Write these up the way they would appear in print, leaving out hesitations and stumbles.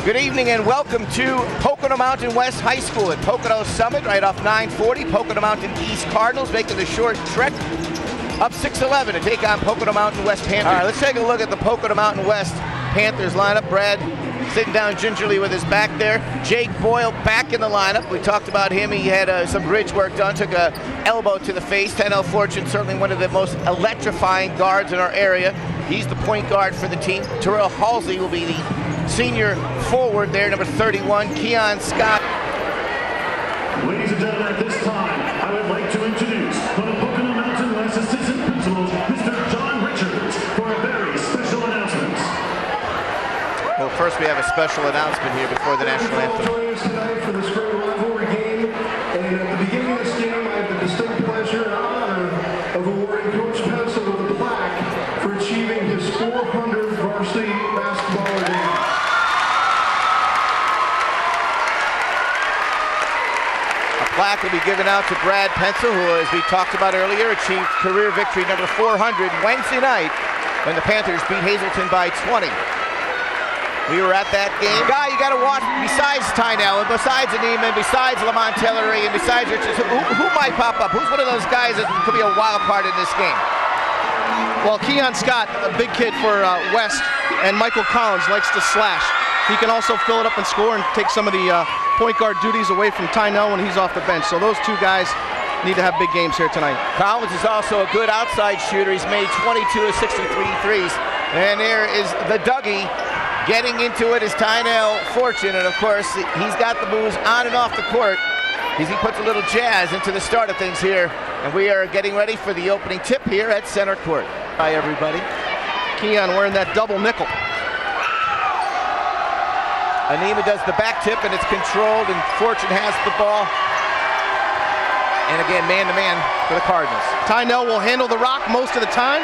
Good evening and welcome to Pocono Mountain West High School at Pocono Summit, right off 940. Pocono Mountain East Cardinals making the short trek up 6-11 to take on Pocono Mountain West Panthers. All right, let's take a look at the Pocono Mountain West Panthers lineup. Brad sitting down gingerly with his back there. Jake Boyle back in the lineup. We talked about him. He had some bridge work done, took a elbow to the face. Tynell Fortune, certainly one of the most electrifying guards in our area. He's the point guard for the team. Terrell Halsey will be the senior forward there, number 31, Keon Scott. Ladies and gentlemen, at this time, I would like to introduce one of Pocono Mountain West Assistant Principals, Mr. John Richards, for a very special announcement. Well, first we have a special announcement here before the national anthem. Joining us tonight for this great rivalry game, and at the beginning of this game, I have the distinct pleasure and honor of awarding Coach Pencil with a plaque for achieving his 400th varsity basketball game. Plaque will be given out to Brad Pencil, who, as we talked about earlier, achieved career victory number 400 Wednesday night when the Panthers beat Hazleton by 20. We were at that game. Guy you got to watch besides Tynell and besides Anima and besides Lamont Tellery and besides Richards, who might pop up? Who's one of those guys that could be a wild card in this game? Well, Keon Scott, a big kid for West, and Michael Collins likes to slash. He can also fill it up and score and take some of the point guard duties away from Tynell when he's off the bench. So those two guys need to have big games here tonight. Collins is also a good outside shooter. He's made 22 of 63 threes. And there is the Dougie. Getting into it is Tynell Fortune. And of course, he's got the moves on and off the court as he puts a little jazz into the start of things here. And we are getting ready for the opening tip here at center court. Hi, everybody. Keon wearing that double nickel. Anima does the back tip and it's controlled and Fortune has the ball. And again, man-to-man for the Cardinals. Tynell will handle the rock most of the time.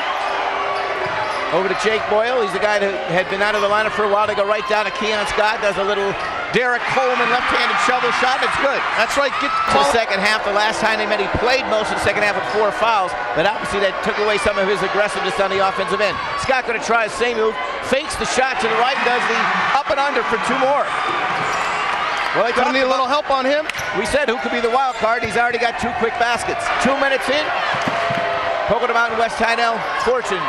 Over to Jake Boyle. He's the guy that had been out of the lineup for a while. They go right down to Keon Scott. Does a little Derek Coleman left-handed shovel shot. It's good. That's right. Get to the second half. The last time they met, he played most of the second half with 4 fouls. But obviously that took away some of his aggressiveness on the offensive end. Scott going to try the same move. Fakes the shot to the right. Does the up and under for 2 more. Well, they need a little help on him. We said who could be the wild card. He's already got 2 quick baskets. 2 minutes in. Pocono Mountain West Tynell Fortune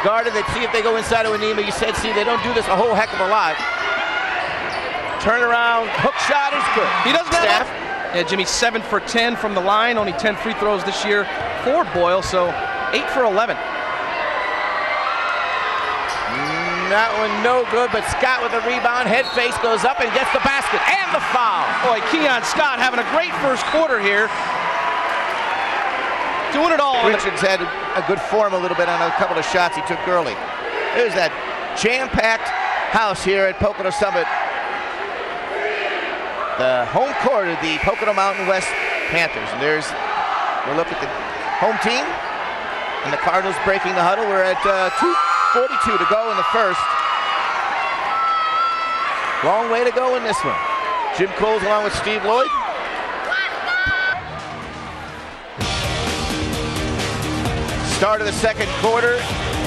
guarded. They see if they go inside of Anima. You said, see, they don't do this a whole heck of a lot. Turn around, hook shot is good. He doesn't have yeah, Jimmy 7 for 10 from the line. Only 10 free throws this year for Boyle, so 8 for 11. That one no good, but Scott with a rebound. Head face goes up and gets the basket and the foul. Boy, Keon Scott having a great first quarter here. Doing it all. Richards had a good form a little bit on a couple of shots he took early. There's that jam-packed house here at Pocono Summit. The home court of the Pocono Mountain West Panthers. And we'll look at the home team. And the Cardinals breaking the huddle. We're at 2:42 to go in the first. Long way to go in this one. Jim Coles along with Steve Lloyd. Start of the second quarter.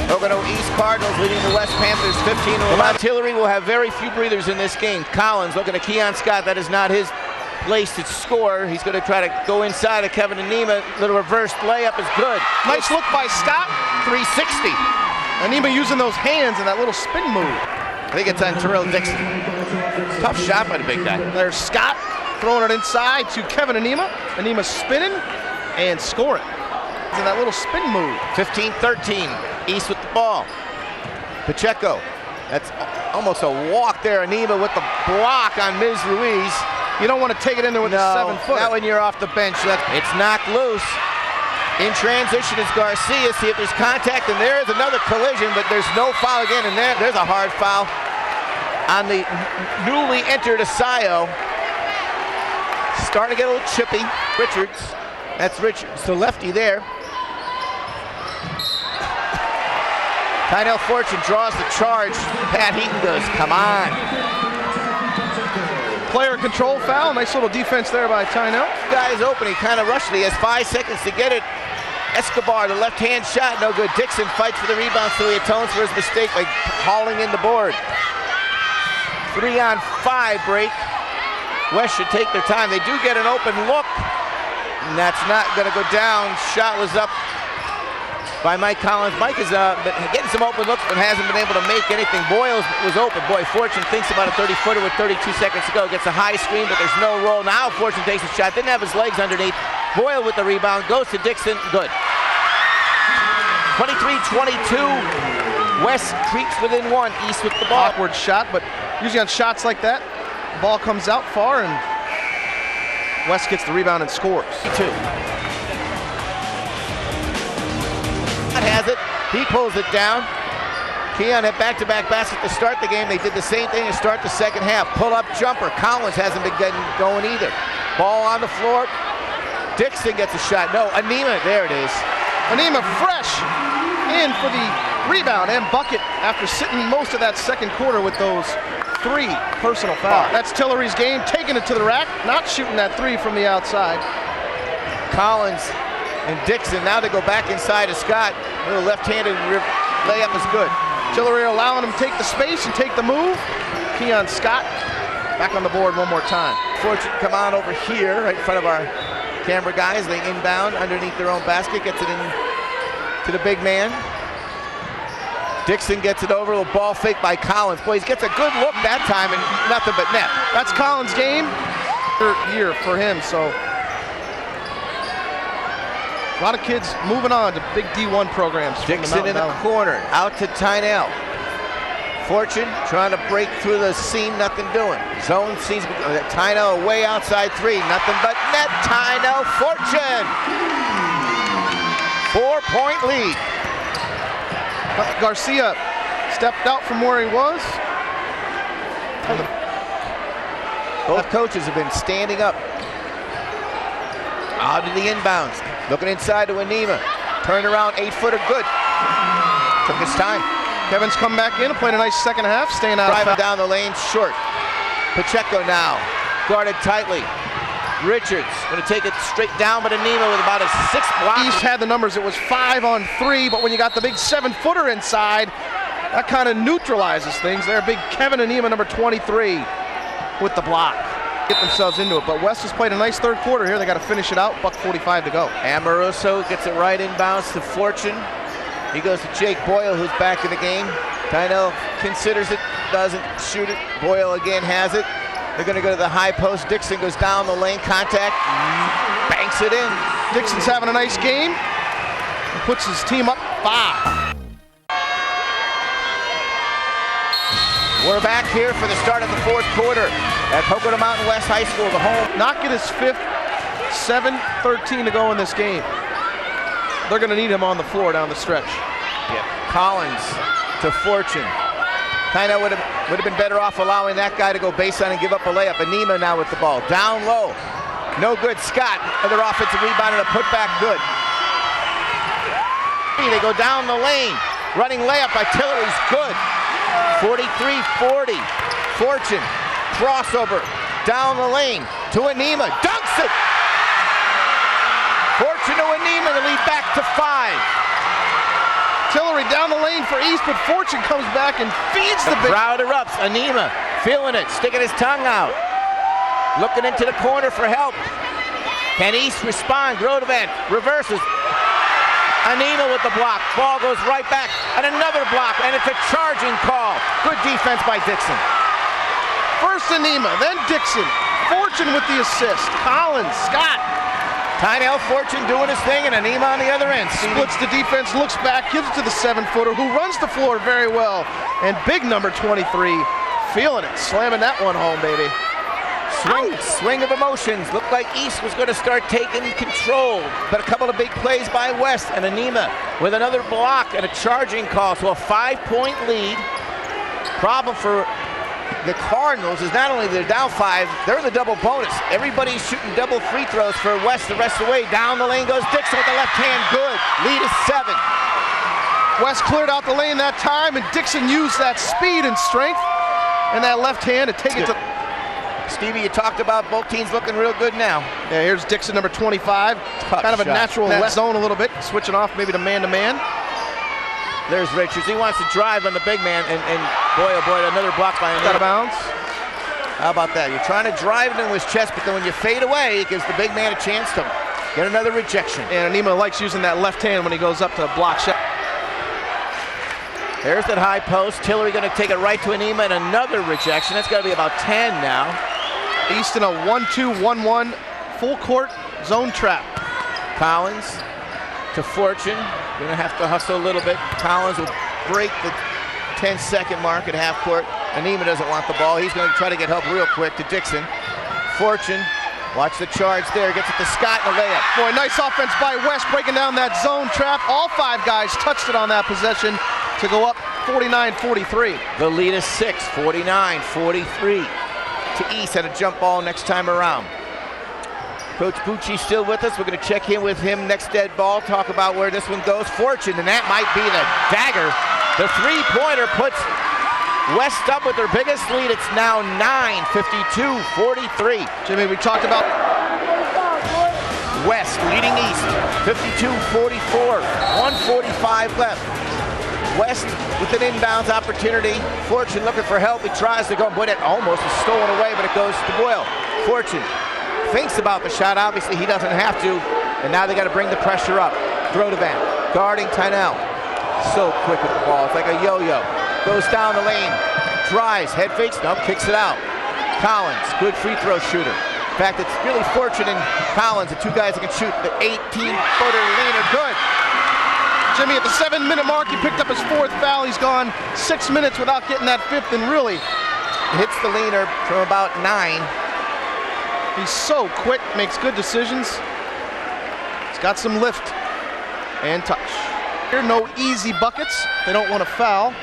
Pocono East Cardinals leading the West Panthers 15-11. Artillery will have very few breathers in this game. Collins looking at Keon Scott. That is not his place to score. He's going to try to go inside of Kevin Anima. Little reverse layup is good. Nice look by Scott. 360. Anima using those hands and that little spin move. I think it's on Terrell Dixon. Tough shot by the big guy. There's Scott throwing it inside to Kevin Anima. Anima spinning and scoring. And that little spin move. 15-13. East with the ball. Pacheco. That's almost a walk there. Anima with the block on Ms. Ruiz. You don't want to take it in there with a 7-foot. Not when you're off the bench. It's knocked loose. In transition is Garcia. See if there's contact, and there is another collision, but there's no foul again. And there's a hard foul on the newly entered Asayo. Starting to get a little chippy. Richards. That's Richards, the lefty there. Tynell Fortune draws the charge. Pat Heaton goes, come on. Player control foul. Nice little defense there by Tynell. Guy is open. He kind of rushed it. He has 5 seconds to get it. Escobar, the left-hand shot, no good. Dixon fights for the rebound, so he atones for his mistake by hauling in the board. 3-on-5 break. West should take their time. They do get an open look, and that's not going to go down. Shot was up by Mike Collins. Mike is been getting some open looks, but hasn't been able to make anything. Boyle was open. Boy, Fortune thinks about a 30-footer with 32 seconds to go. Gets a high screen, but there's no roll. Now Fortune takes a shot. Didn't have his legs underneath. Boyle with the rebound. Goes to Dixon. Good. 23-22. West creeps within one. East with the ball. Awkward shot, but usually on shots like that, the ball comes out far and West gets the rebound and scores. 2. Has it. He pulls it down. Keon had back-to-back baskets to start the game. They did the same thing to start the second half. Pull-up jumper. Collins hasn't been getting going either. Ball on the floor. Dixon gets a shot. No, Anima. There it is. Anima fresh in for the rebound and bucket after sitting most of that second quarter with those 3 personal fouls. That's Tillery's game, taking it to the rack, not shooting that 3 from the outside. Collins and Dixon, now they go back inside to Scott. A little left-handed layup is good. Tillery allowing him to take the space and take the move. Keon Scott back on the board one more time. Fortune come on over here, right in front of our camera guys. They inbound underneath their own basket, gets it in to the big man. Dixon gets it over, a little ball fake by Collins. Boy, he gets a good look that time and nothing but net. That's Collins' game. Third year for him, so a lot of kids moving on to big D1 programs. Dixon in the corner, out to Tynell. Fortune trying to break through the seam, nothing doing. Zone sees Tynell way outside 3, nothing but net. Tynell, Fortune. 4-point lead. Garcia stepped out from where he was. Both coaches have been standing up. Out of the inbounds. Looking inside to Anima. Turned around, 8-footer, good. Took his time. Kevin's come back in, playing a nice second half, staying out. Driving down the lane, short. Pacheco now, guarded tightly. Richards going to take it straight down, but Anima with about a 6 block. East had the numbers. It was 5 on 3, but when you got the big 7-footer inside, that kind of neutralizes things. They're big Kevin Anima, number 23, with the block. Get themselves into it, but West has played a nice third quarter here. They got to finish it out. $1:45 to go. Amoroso gets it right inbounds to Fortune. He goes to Jake Boyle, who's back in the game. Tynell considers it, doesn't shoot it. Boyle again has it. They're going to go to the high post. Dixon goes down the lane, contact, banks it in. Dixon's having a nice game. He puts his team up 5. We're back here for the start of the fourth quarter at Pocono Mountain West High School, the home. Not get his 5th, 7:13 to go in this game. They're going to need him on the floor down the stretch. Yeah. Collins to Fortune. Tynell would have been better off allowing that guy to go baseline and give up a layup. Anima now with the ball. Down low. No good. Scott, another offensive rebound and a putback, good. They go down the lane. Running layup by Tillery's good. 43-40. Fortune. Crossover. Down the lane to Anima. Dunks it! Fortune to Anima to lead back to 5. Tillery down the lane for East, but Fortune comes back and feeds the big. Crowd erupts. Anima feeling it, sticking his tongue out. Looking into the corner for help. Can East respond? Grodovan reverses. Anima with the block. Ball goes right back. And another block, and it's a charging call. Good defense by Dixon. First Anima, then Dixon. Fortune with the assist. Collins, Scott. Tynell, Fortune doing his thing, and Anima on the other end. Splits the defense, looks back, gives it to the 7-footer who runs the floor very well. And big number 23, feeling it, slamming that one home, baby. Swing of emotions. Looked like East was going to start taking control, but a couple of big plays by West, and Anima with another block and a charging call. So a 5-point lead. Problem for the Cardinals is not only they're down 5, they're in the double bonus. Everybody's shooting double free throws for West the rest of the way. Down the lane goes Dixon with the left hand, good. Lead is 7. West cleared out the lane that time, and Dixon used that speed and strength and that left hand to take it to... Stevie, you talked about both teams looking real good now. Yeah, here's Dixon, number 25. Tough kind of a shot. natural left zone a little bit, switching off maybe to man-to-man. There's Richards. He wants to drive on the big man, and boy, oh boy, another block by him. Out of bounds. How about that? You're trying to drive it into his chest, but then when you fade away, it gives the big man a chance to get another rejection. And Anima likes using that left hand when he goes up to block shot. There's that high post. Tillery going to take it right to Anima and another rejection. That's got to be about 10 now. East in a 1-2-1-1 full court zone trap. Collins to Fortune. Going to have to hustle a little bit. Collins will break the 10-second mark at half court. Anima doesn't want the ball. He's going to try to get help real quick to Dixon. Fortune, watch the charge there. Gets it to Scott in the layup. Boy, nice offense by West breaking down that zone trap. All 5 guys touched it on that possession to go up 49-43. The lead is 6, 49-43. To East at a jump ball next time around. Coach Bucci still with us. We're going to check in with him next dead ball, talk about where this one goes. Fortune, and that might be the dagger. The three-pointer puts West up with their biggest lead. It's now 9, 52-43. Jimmy, we talked about West leading East, 52-44, 1:45 left. West with an inbounds opportunity. Fortune looking for help. He tries to go, but it almost is stolen away, but it goes to Boyle. Fortune thinks about the shot. Obviously, he doesn't have to, and now they got to bring the pressure up. Grodevan guarding Tynell. So quick with the ball. It's like a yo-yo. Goes down the lane. Drives. Head fakes. No, kicks it out. Collins, good free throw shooter. In fact, it's really Fortune and Collins, the 2 guys that can shoot the 18-footer leaner. Good. Jimmy, at the 7-minute mark, he picked up his 4th foul. He's gone 6 minutes without getting that 5th, and really hits the leaner from about 9. He's so quick, makes good decisions. He's got some lift and touch. Here, no easy buckets. They don't want to foul.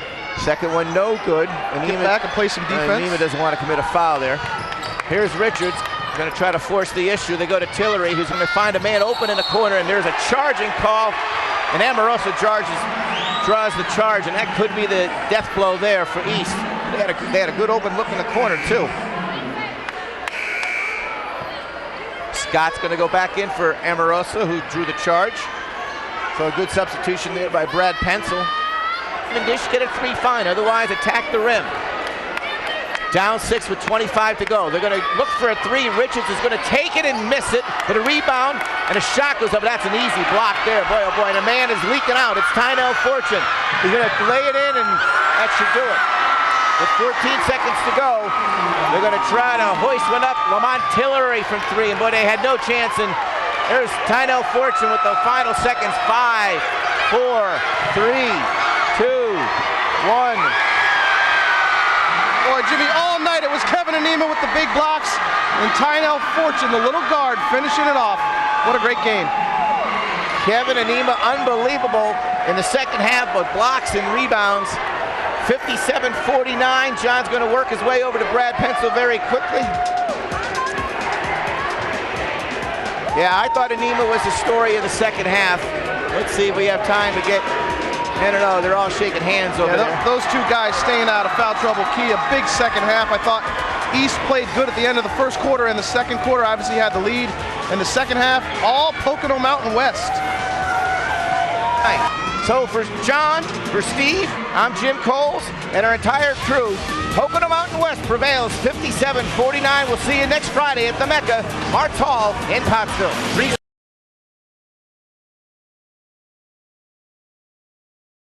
Second one, no good. Get back and play some defense. Anima doesn't want to commit a foul there. Here's Richards, going to try to force the issue. They go to Tillery, who's going to find a man open in the corner, and there's a charging call. And Amoroso draws the charge, and that could be the death blow there for East. They had a good open look in the corner, too. Scott's going to go back in for Amoroso, who drew the charge. So a good substitution there by Brad Pencil. Dish get a 3 fine, otherwise attack the rim. Down 6 with 25 to go. They're going to look for a 3. Richards is going to take it and miss it. But a rebound and a shot goes up. That's an easy block there. Boy, oh boy. And a man is leaking out. It's Tynell Fortune. He's going to lay it in, and that should do it. With 14 seconds to go, they're going to try to hoist one up. Lamont Tillery from 3. And boy, they had no chance. And there's Tynell Fortune with the final seconds. 5, 4, 3, 2, 1. Boy, Jimmy, all night it was Kevin Anima with the big blocks, and Tynell Fortune, the little guard, finishing it off. What a great game. Kevin Anima, unbelievable in the second half, but blocks and rebounds. 57-49. John's going to work his way over to Brad Pencil very quickly. Yeah, I thought Anima was the story of the second half. Let's see if we have time to get... I don't know, they're all shaking hands over there. Those 2 guys staying out of foul trouble key. A big second half. I thought East played good at the end of the first quarter, and the second quarter obviously had the lead. In the second half, all Pocono Mountain West. So for John, for Steve, I'm Jim Coles, and our entire crew, Pocono Mountain West prevails 57-49. We'll see you next Friday at the Mecca, Martz Hall in Pottsville.